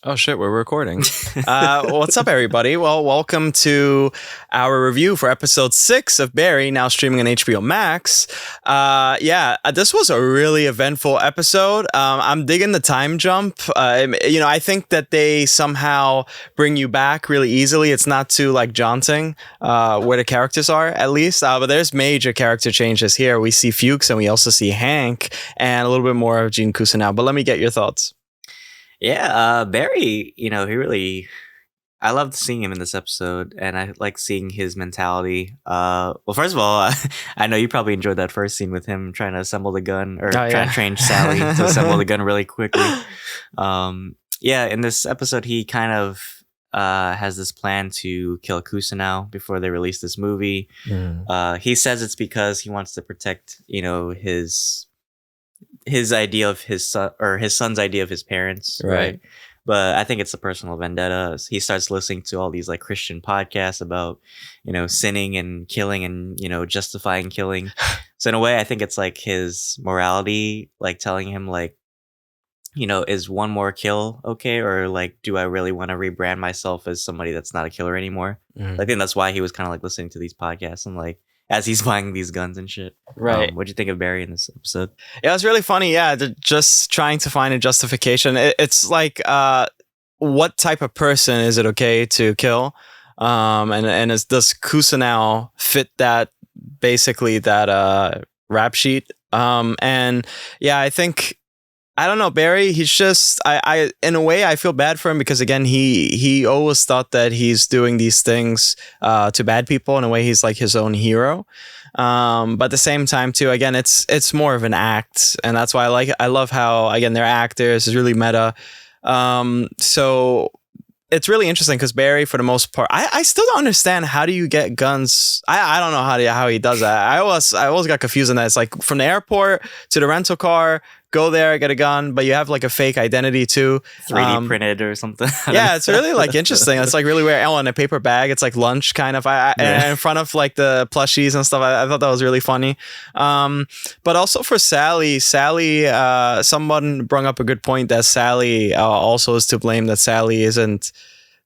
Oh shit, we're recording. What's up, everybody? Well, welcome to our review for episode 6 of Barry, now streaming on HBO Max. This was a really eventful episode. I'm digging the time jump. I think that they somehow bring you back really easily. It's not too jaunting where the characters are, at least. But there's major character changes here. We see Fuches and we also see Hank and a little bit more of Gene Cousineau. But let me get your thoughts. Yeah, Barry, I loved seeing him in this episode, and I like seeing his mentality. Well, first of all, I know you probably enjoyed that first scene with him trying to assemble the gun, or trying to train Sally to assemble the gun really quickly. In this episode, he kind of has this plan to kill Cousineau before they release this movie. He says it's because he wants to protect, his idea of his son, or his son's idea of his parents, right? But I think it's a personal vendetta. He starts listening to all these Christian podcasts about sinning and killing and justifying killing. So in a way, I think it's his morality telling him is one more kill okay, or do I really want to rebrand myself as somebody that's not a killer anymore? I think that's why he was kind of listening to these podcasts and as he's buying these guns and shit. Right. What'd you think of Barry in this episode? Yeah, it was really funny. Yeah, just trying to find a justification. It's what type of person is it okay to kill? And does Cousineau fit that, basically that rap sheet? And yeah, I think, I don't know, Barry, he's just, I in a way, I feel bad for him because, again, he always thought that he's doing these things to bad people. In a way, he's his own hero. But at the same time, too, again, it's more of an act. And that's why I love how, again, they're actors. It's really meta. So it's really interesting because Barry, for the most part, I still don't understand, how do you get guns? I don't know how he does that. I always got confused on that. It's from the airport to the rental car, go there, get a gun, but you have a fake identity too. 3D printed or something. Yeah, it's really interesting. It's really weird. Oh, in a paper bag, it's lunch kind of. And in front of the plushies and stuff. I thought that was really funny. But also for Sally, someone brought up a good point that Sally also is to blame, that Sally isn't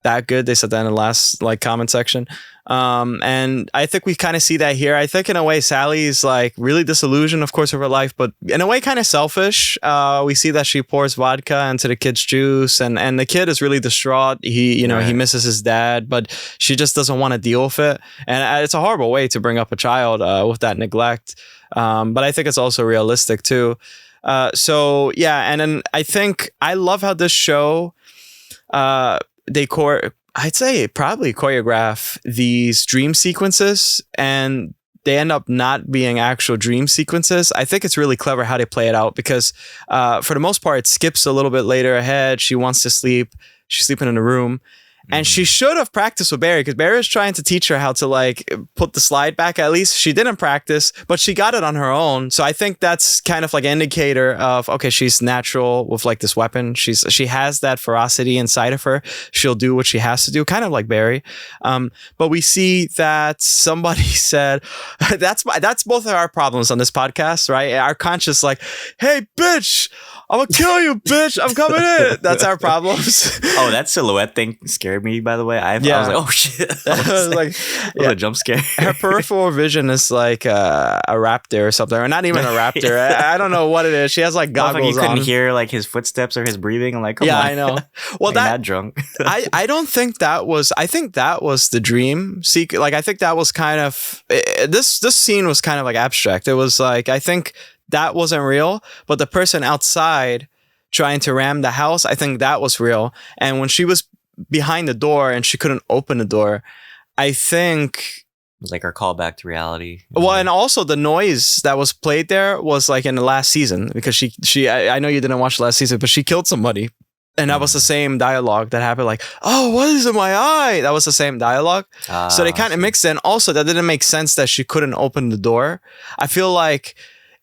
that good. They said that in the last comment section. And I think we kind of see that here. I think in a way Sally's really disillusioned, of course, of her life, but in a way kind of selfish. We see that she pours vodka into the kid's juice, and the kid is really distraught. He misses his dad, but she just doesn't want to deal with it. And it's a horrible way to bring up a child with that neglect. But I think it's also realistic too. So yeah, and then I think I love how this show, I'd say probably choreograph these dream sequences, and they end up not being actual dream sequences. I think it's really clever how they play it out because for the most part, it skips a little bit later ahead. She wants to sleep. She's sleeping in a room. And she should have practiced with Barry, because Barry is trying to teach her how to put the slide back. At least she didn't practice, but she got it on her own. So I think that's kind of an indicator of, okay, she's natural with this weapon. She has that ferocity inside of her. She'll do what she has to do, kind of like Barry. But we see that somebody said that's both of our problems on this podcast, right? Our conscious hey, bitch, I'm gonna kill you, bitch. I'm coming in. That's our problems. Oh, that silhouette thing scared me, by the way. I was oh shit. It was a jump scare. Her peripheral vision is a raptor or something, or not even a raptor. I don't know what it is. She has goggles you couldn't on. Hear his footsteps or his breathing. I'm come on. I know. Well, that drunk. I don't think that was. I think that was the dream sequence. I think that was kind of this scene was kind of abstract. It was I think that wasn't real, but the person outside trying to ram the house, I think that was real. And when she was behind the door and she couldn't open the door, I think it was her callback to reality. Well, and also the noise that was played there was in the last season, because I know you didn't watch the last season, but she killed somebody. And that was the same dialogue that happened. Oh, what is in my eye? That was the same dialogue. So they kind of mixed in. Also, that didn't make sense that she couldn't open the door. I feel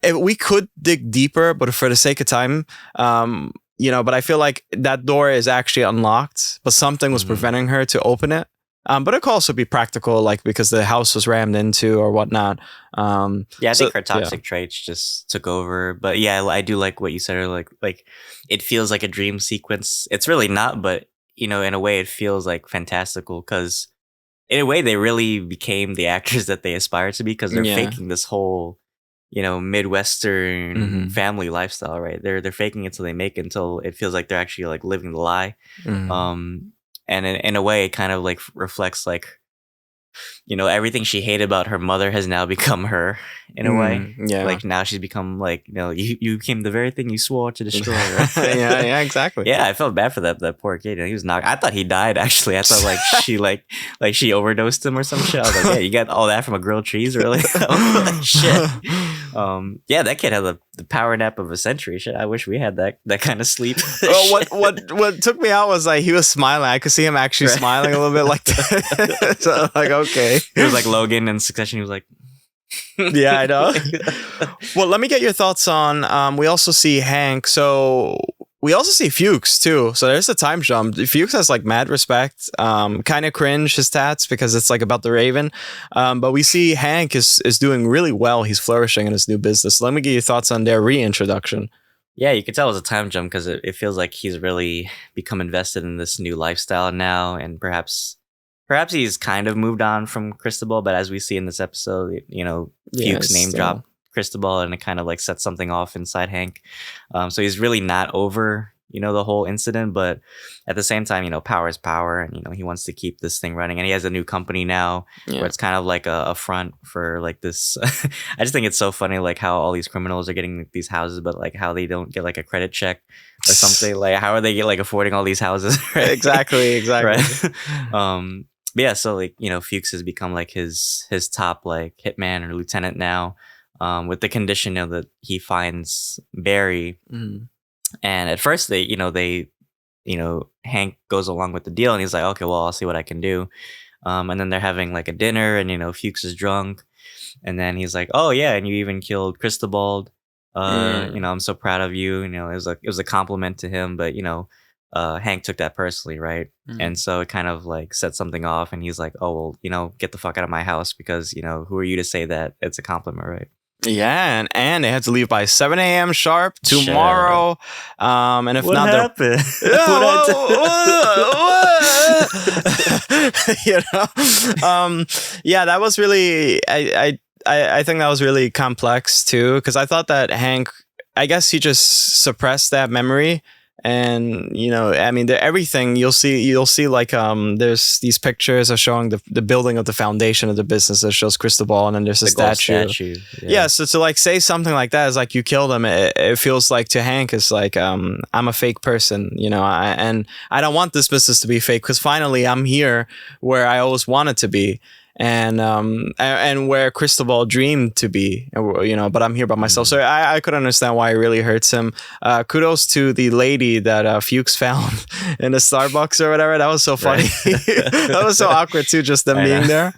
if we could dig deeper, but for the sake of time, but I feel that door is actually unlocked, but something was preventing her to open it. But it could also be practical, like because the house was rammed into or whatnot. I think her toxic traits just took over. But yeah, I do like what you said. Like it feels like a dream sequence. It's really not, but in a way, it feels like fantastical because in a way they really became the actors that they aspire to be because they're faking this whole Midwestern family lifestyle, right? They're faking it till they make it, until it feels like they're actually like living the lie. And in a way, it kind of like reflects like, everything she hated about her mother has now become her in a way. Yeah. Like now she's become like, you became the very thing you swore to destroy. Right? yeah, exactly. Yeah, I felt bad for that poor kid. He was knocked. I thought he died actually. I thought like she overdosed him or some shit. I was like, yeah, you got all that from a grilled cheese, really? Shit. Yeah, that kid had the power nap of a century. Shit, I wish we had that kind of sleep. Well, what took me out was like he was smiling. I could see him actually smiling a little bit like that. So like, okay. It was like Logan in Succession. He was like, yeah, I know. Well, let me get your thoughts on. We also see Hank. So we also see Fuches too. So there's a time jump. Fuches has like mad respect. Kind of cringe his stats because it's like about the Raven. But we see Hank is doing really well. He's flourishing in his new business. Let me get your thoughts on their reintroduction. Yeah, you could tell it was a time jump because it feels like he's really become invested in this new lifestyle now, and perhaps he's kind of moved on from Cristobal, but as we see in this episode, Fuches name drop Cristobal, and it kind of like sets something off inside Hank. So he's really not over, the whole incident, but at the same time, power is power, and he wants to keep this thing running, and he has a new company now where it's kind of like a front for like this. I just think it's so funny, like how all these criminals are getting these houses, but like how they don't get like a credit check or something. Like how are they like affording all these houses? Right? Exactly. Right. But yeah, so like Fuches has become like his top like hitman or lieutenant now, with the condition that he finds Barry. And at first they Hank goes along with the deal, and he's like, okay, well, I'll see what I can do. And then they're having like a dinner, and Fuches is drunk, and then he's like, oh yeah, and you even killed Cristobal. I'm so proud of you. It was a compliment to him, but Hank took that personally, right? And so it kind of like set something off, and he's like, oh well, get the fuck out of my house, because who are you to say that it's a compliment, right? Yeah, and they had to leave by 7 a.m. sharp tomorrow. And if what not, happened? Yeah, that was really. I think that was really complex too, because I thought that Hank, I guess he just suppressed that memory. And I mean, everything you'll see like there's these pictures of showing the building of the foundation of the business that shows Cristobal, and then there's a statue. Yeah, so to like say something like that is like you killed him. It feels like to Hank it's like I'm a fake person, and I don't want this business to be fake, because finally I'm here where I always wanted to be. And where Cristobal dreamed to be, but I'm here by myself. So I could understand why it really hurts him. Kudos to the lady that Fuches found in the Starbucks or whatever. That was so funny. That was so awkward too, just them being there.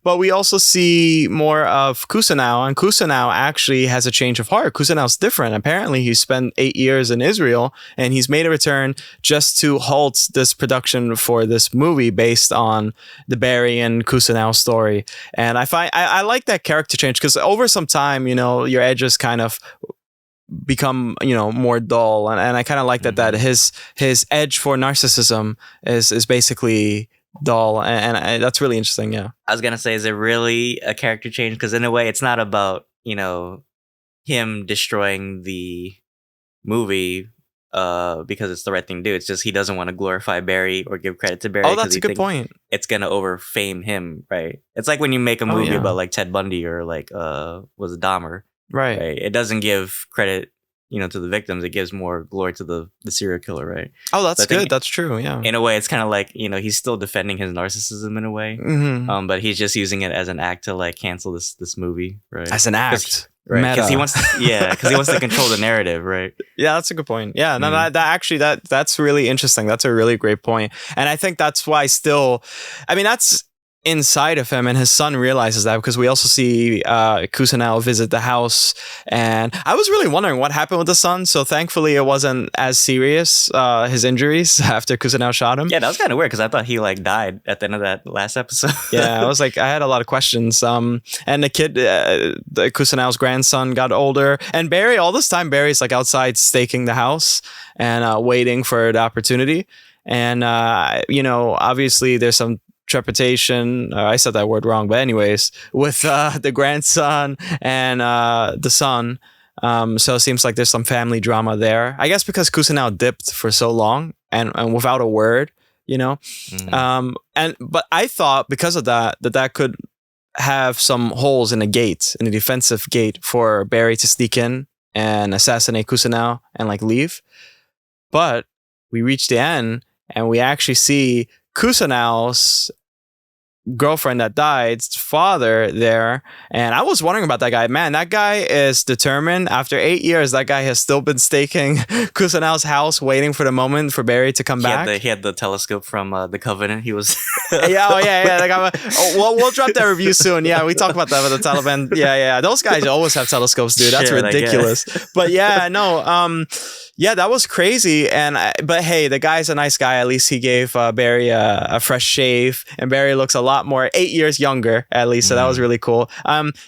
But we also see more of Kusanau, and Kusanau actually has a change of heart. Kusanau's different. Apparently he spent 8 years in Israel, and he's made a return just to halt this production for this movie based on the Barry and Kusanau story. And I like that character change, because over some time, your edges kind of become more dull, and I kind of like that his edge for narcissism is basically dull, and that's really interesting. Yeah, I was gonna say, is it really a character change? Because in a way, it's not about him destroying the movie because it's the right thing to do. It's just he doesn't want to glorify Barry or give credit to Barry. Oh, that's a good point. It's gonna overfame him, right? It's like when you make a movie about like Ted Bundy or like was it Dahmer, right? It doesn't give credit, to the victims. It gives more glory to the serial killer, right? Oh, that's good. That's true. Yeah. In a way, it's kind of like he's still defending his narcissism in a way, but he's just using it as an act to like cancel this movie, right? As an act. Right, because he wants to control the narrative, right? Yeah, that's a good point. Yeah, no, that's really interesting. That's a really great point, and I think that's why still, I mean, that's inside of him, and his son realizes that, because we also see Kusanao visit the house, and I was really wondering what happened with the son. So thankfully it wasn't as serious, his injuries after Kusanao shot him. Yeah, that was kind of weird because I thought he like died at the end of that last episode. Yeah, I was like, I had a lot of questions. And the kid, the Kusanao's grandson, got older, and Barry, all this time Barry's like outside staking the house and waiting for the opportunity. And obviously there's some trepidation, I said that word wrong, but anyways, with the grandson and the son. So it seems like there's some family drama there, I guess, because Kusanao dipped for so long and without a word, but I thought because of that could have some holes in the defensive gate for Barry to sneak in and assassinate Kusanao and like leave. But we reach the end and we actually see Kusanao's girlfriend that died's father there, and I was wondering about that guy. Man, that guy is determined. After 8 years, that guy has still been staking Kusanao's house, waiting for the moment for Barry to come back. He had the telescope from the Covenant. He was yeah. We'll drop that review soon. Yeah, we talked about that with the Taliban. Yeah. Those guys always have telescopes, dude. That's ridiculous. But yeah, no. Yeah, that was crazy. But hey, the guy's a nice guy. At least he gave Barry a fresh shave, and Barry looks a lot more 8 years younger, at least. So that was really cool.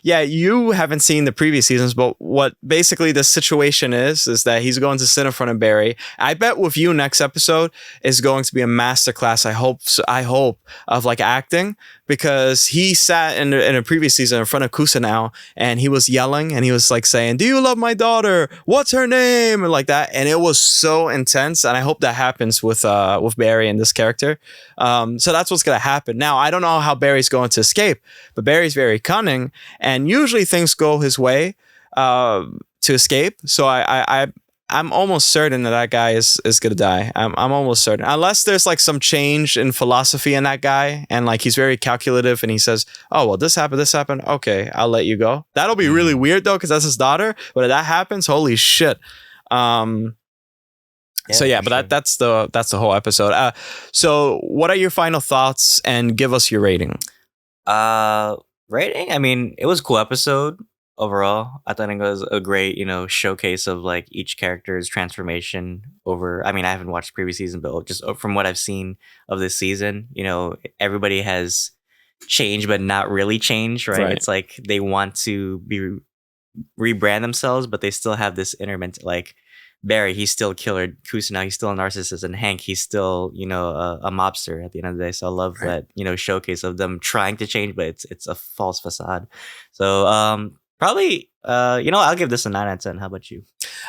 Yeah, you haven't seen the previous seasons, but what basically the situation is that he's going to sit in front of Barry. I bet with you next episode is going to be a masterclass. I hope of like acting, because he sat in a previous season in front of Kusanao and he was yelling and he was like saying, "Do you love my daughter? What's her name?" and like that. And it was so intense. And I hope that happens with Barry and this character. So that's what's going to happen. Now, I don't know how Barry's going to escape, but Barry's very cunning and usually things go his way to escape. So I'm almost certain that guy is going to die. I'm almost certain. Unless there's like some change in philosophy in that guy and like he's very calculative and he says, "Oh, well, this happened. Okay, I'll let you go." That'll be really weird though, because that's his daughter. But if that happens, holy shit. But that's the whole episode. So what are your final thoughts, and give us your rating? Rating? I mean, it was a cool episode. Overall, I thought it was a great, showcase of like each character's transformation over. I mean, I haven't watched the previous season, but just from what I've seen of this season, everybody has changed, but not really changed, right? It's like they want to rebrand themselves, but they still have this inner like Barry, he's still a killer. Kusanao, he's still a narcissist, and Hank, he's still, a mobster at the end of the day. So I love that, showcase of them trying to change, but it's a false facade. So, probably, I'll give this a 9 out of 10. How about you?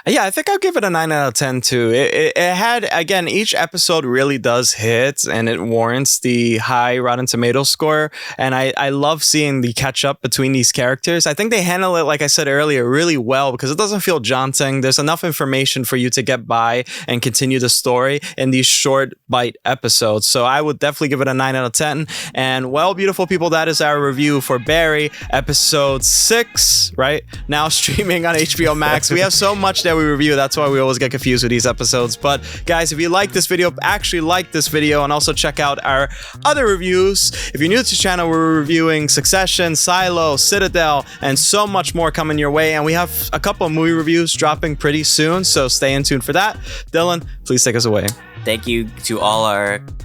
Yeah, I think I'll give it a 9 out of 10 too. It had, again, each episode really does hit and it warrants the high Rotten Tomatoes score. And I love seeing the catch up between these characters. I think they handle it, like I said earlier, really well, because it doesn't feel jaunting. There's enough information for you to get by and continue the story in these short bite episodes. So I would definitely give it a 9 out of 10. And well, beautiful people, that is our review for Barry, episode 6, right? Now streaming on HBO Max. We have so much that we review. That's why we always get confused with these episodes. But guys, if you like this video, actually like this video, and also check out our other reviews. If you're new to the channel, we're reviewing Succession, Silo, Citadel, and so much more coming your way. And we have a couple of movie reviews dropping pretty soon, so stay in tune for that. Dylan, please take us away. Thank you to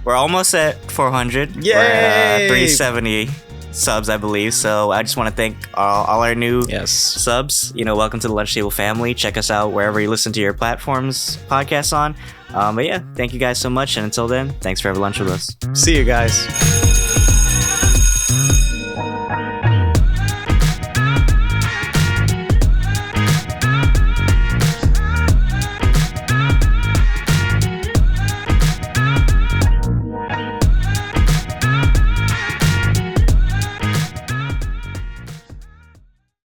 we're almost at 400. Yay! We're at 370 subs, I believe. So I just want to thank all our new subs. Welcome to the Lunch Table family. Check us out wherever you listen to your podcasts on. But yeah, thank you guys so much. And until then, thanks for having lunch with us. See you guys.